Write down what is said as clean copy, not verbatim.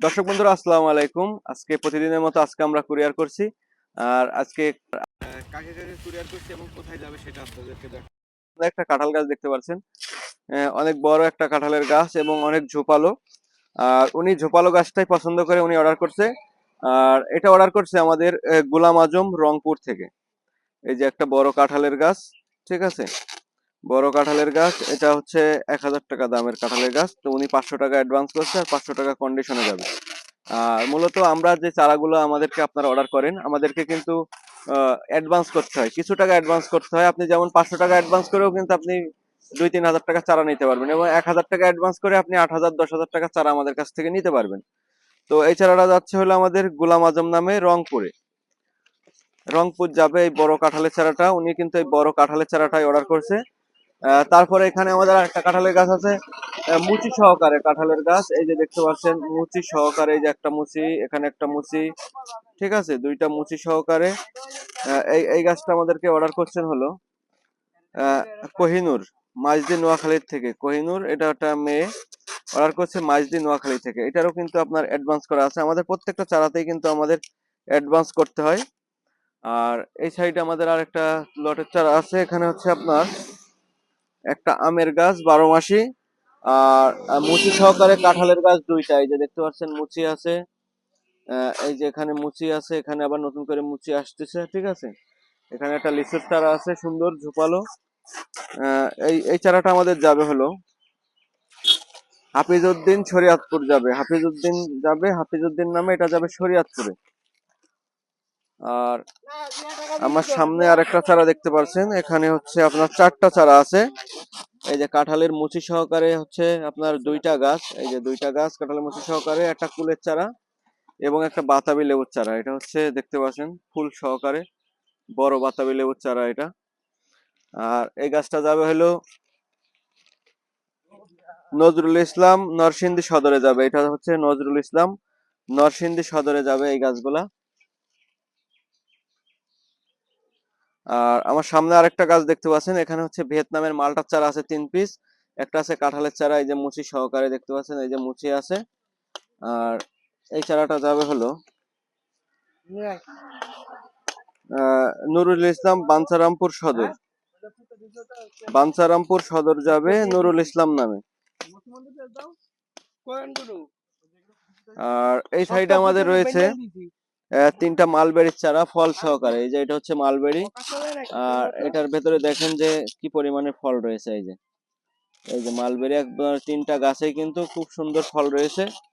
দর্শক বন্ধুরা আসসালামু আলাইকুম। আজকে প্রতিদিনের মতো আজকে আমরা কুরিয়ার করছি। আর আজকে কাকে কাকে কুরিয়ার করছি এবং কোথায় যাবে সেটা আপনাদেরকে দেখাবো। একটা কাঁঠাল গাছ দেখতে পাচ্ছেন, অনেক বড় একটা কাঁঠালের গাছ এবং অনেক ঝোপালো। আর উনি ঝোপালো গাছটাই পছন্দ করে উনি অর্ডার করছে। আর এটা অর্ডার করছে আমাদের গোলাম আজম রংপুর থেকে। এই যে একটা বড় কাঁঠালের গাছ, ঠিক আছে, বড় কাঁঠালের গাছ। এটা হচ্ছে 1000 টাকা দামের কাঁঠালের গাছ। তো উনি 500 টাকা অ্যাডভান্স করছে আর 500 টাকা কন্ডিশনে যাবে। আর মূলত আমরা যে চারাগুলো আমাদেরকে আপনারা অর্ডার করেন, আমাদেরকে কিন্তু অ্যাডভান্স করতে হয়, কিছু টাকা অ্যাডভান্স করতে হয়। আপনি যেমন 500 টাকা অ্যাডভান্স করেও কিন্তু আপনি 2-3 হাজার টাকা চারা নিতে পারবেন, এবং 1000 টাকা অ্যাডভান্স করে আপনি 8,000-10,000 টাকা চারা আমাদের কাছ থেকে নিতে পারবেন। তো এই চারাটা যাচ্ছে হলো আমাদের গোলাম আজম নামে রংপুরে। রংপুর যাবে এই বড় কাঁঠালের চারাটা। উনি কিন্তু এই বড় কাঁঠালের চারাটাই অর্ডার করছে। তারপরে এখানে আমাদের একটা কাঁঠালের গাছ আছে, মুচি সহকারে কাঁঠালের গাছ। এই যে দেখতে পাচ্ছেন মুচি সহকারে, এই যে একটা মুচি, এখানে একটা মুচি, ঠিক আছে, দুইটা মুচি সহকারে। এই এই গাছটা আমাদেরকে অর্ডার করছেন হলো আহ, কোহিনুর, মাইজদি নোয়াখালীর থেকে। কোহিনুর, এটা একটা মেয়ে অর্ডার করছে মাইজদি নোয়াখালী থেকে। এটারও কিন্তু আপনার অ্যাডভান্স করা আছে। আমাদের প্রত্যেকটা চারাতেই কিন্তু আমাদের অ্যাডভান্স করতে হয়। আর এই সাইডে আমাদের আর একটা লটের চারা আছে। এখানে হচ্ছে আপনার একটা আমের গাছ 12 মাসি, আর মুচি সহকারে কাঁঠালের গাছ দুইটা। এই যে দেখতে পাচ্ছেন মুচি আছে, এই যে এখানে মুচি আছে, এখানে আবার নতুন করে মুচি আসতেছে, ঠিক আছে। এখানে একটা লিচুর চারা আছে সুন্দর ঝোপালো। এই এই চারাটা আমাদের যাবে হলো হাফিজউদ্দিন শরিয়তপুর যাবে। হাফিজউদ্দিন নামে এটা যাবে শরিয়তপুরে। আর আমার সামনে আরেকটা চারা দেখতে পাচ্ছেন, এখানে হচ্ছে আপনার 4টা চারা আছে। এই যে কাঁঠালের মুচি সহকারে হচ্ছে আপনার 2টা গাছ, এই যে 2টা গাছ কাঁঠালের মুচি সহকারে, একটা কুলের চারা এবং একটা বাতাবি লেবুর চারা। এটা হচ্ছে দেখতে পাচ্ছেন ফুল সহকারে বড় বাতাবি লেবুর চারা এটা। আর এই গাছটা যাবে হলো নজরুল ইসলাম নরসিংদী সদরে যাবে। এটা হচ্ছে নজরুল ইসলাম নরসিংদী সদরে যাবে এই গাছগুলা। আর আমার সামনে আরেকটা গাছ দেখতে পাচ্ছেন, এখানে হচ্ছে ভিয়েতনামের মালটার চারা আছে 3 পিস। একটা আছে কাঁঠালের চারা, এই যে মুচি সহকারে দেখতে পাচ্ছেন, এই যে মুচি আছে। আর এই চারাটা যাবে হলো নুরুল ইসলাম বাঞ্ছারামপুর সদর। বাঞ্ছারামপুর সদর যাবে নুরুল ইসলাম নামে। আর এই সাইডে আমাদের রয়েছে 3টা মালবেরির চারা ফল সহকারে। এই যে এটা হচ্ছে মালবেরি। আর এটার ভেতরে দেখেন যে কি পরিমাণে ফল রয়েছে। এই যে মালবেরি একবার 3টা গাছেই কিন্তু খুব সুন্দর ফল রয়েছে।